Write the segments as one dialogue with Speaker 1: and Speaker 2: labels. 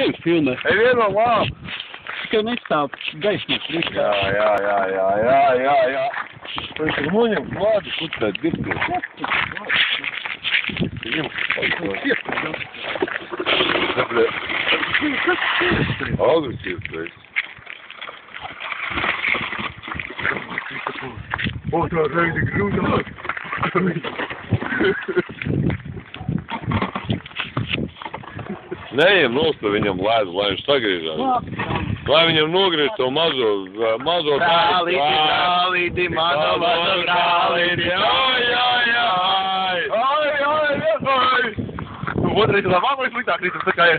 Speaker 1: Dievs filmē.
Speaker 2: Ej vienā lāp.
Speaker 1: Tikai nestāv gaismas.
Speaker 2: Jā. Viņš ir muņam klādi, kur tā dirties. Viņam agresīvs veids. O, tā reizi grūtāk. Neejam nost viņam lēdu, lai viņš sagriežās. Lai viņam nogriež to mazo
Speaker 1: Brālīti, mazo brālīti.
Speaker 2: Ai. Otrais labāk vai sliktāk, Rītam, tā kā ir?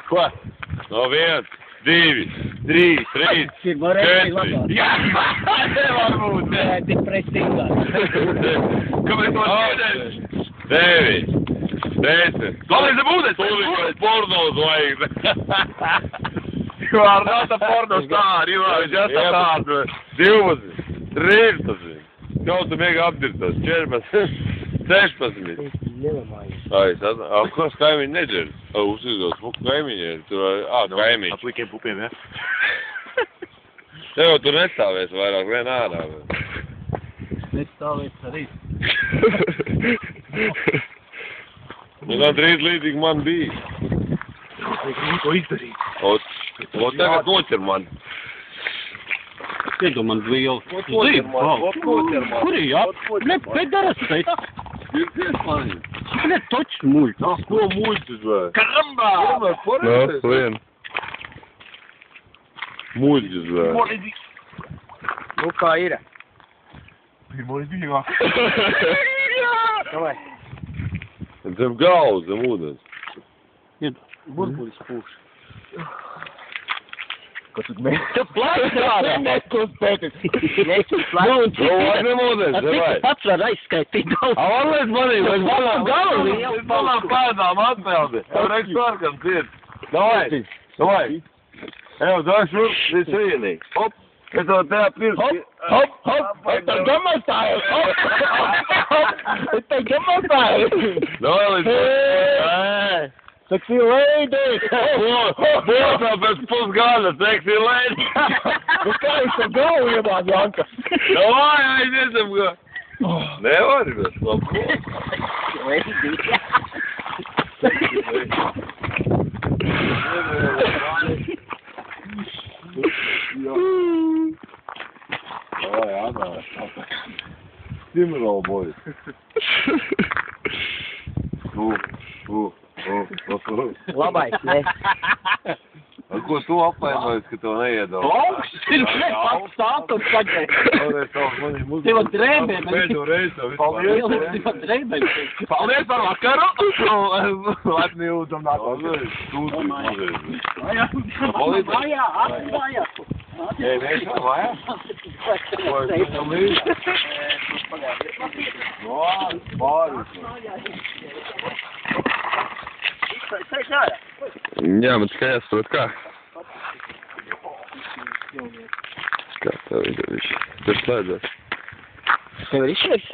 Speaker 2: Ko? No 1, 2, 3, 4. Jā, nevar būt.
Speaker 1: Depresīvā.
Speaker 2: Kāpēc to dziedēs? 9, 10. Galvenais ir būdēs. Tūlīt porno zvaigzne. You are not a porno star, you are just a star. 12, 13. Kaut tu mēģi apdirtos. 14, 16. Ai, kas kaimiņi nedzer? Uzsīdos, kaimiņi ir. Tur, kaimiņi.
Speaker 3: Aplikiem pupiem, ja?
Speaker 2: Tev tur nestāvēs vairāk, vien ārā.
Speaker 1: Nestāvēs arī.
Speaker 2: Nu, gandrīz līdzīgi man bija.
Speaker 3: Ko izdarīt?
Speaker 2: O tagad noķer man.
Speaker 1: Iedod man vielu.
Speaker 2: Kur
Speaker 1: ir jā? Ne, pedaras teica.
Speaker 2: Pirties mani.
Speaker 1: Ne, točs muļķis.
Speaker 2: Ko muļķis vai?
Speaker 3: Karambā!
Speaker 2: Lien. Muļķis vai?
Speaker 1: Nu, kā ir?
Speaker 3: Pirmo izdevā.
Speaker 1: Davai.
Speaker 2: Zem galvas, zem ūdens.
Speaker 1: Iedod. Burbulis pūš.
Speaker 3: Ko tu mēģi?
Speaker 1: Tu plāci neskustēties.
Speaker 2: Zem ūdens, davai.
Speaker 1: Pats var aizskaitīt daudz.
Speaker 2: Varbūt manī, vai
Speaker 1: galvu.
Speaker 2: manām pēdām atpeldi. Tev reiks sarkam ciet. Davai. Evo, dāš šur, līdz vienī. Hop. Es tev tajā pirms.
Speaker 1: Hop. Es tev gamastāju. Hop. Es tev gamastāju.
Speaker 2: Davai, līdz vienī.
Speaker 1: Sexy lady!
Speaker 2: Bosā pēc pusgada, sexy lady!
Speaker 1: Nu kā jūs tev galvu iebāz, Janka?
Speaker 2: Davai, aiziesim, kā! Nevari, bet labi. Davai, Anā. Stimrol, boy.
Speaker 1: Labais, ne?
Speaker 2: Ar ko tu apvainojies, ka to neiedavu?
Speaker 1: Augsts ir pats stātum paģēt. Tev drēbē, bet...
Speaker 2: Pēdējo reizi tev vispār.
Speaker 1: Tev drēbē.
Speaker 3: Paldies par vakaru! Laipni jūtam
Speaker 2: Paldies, tūdzi, mazliet.
Speaker 1: Mājā.
Speaker 2: Ei, neišā mājā? Ko es viņam līdzi? Pāris. Jā, bet tikai jāsaprot kā. Kā tev ir viss? Tur slēdzās.
Speaker 1: Tev ir izšķirs?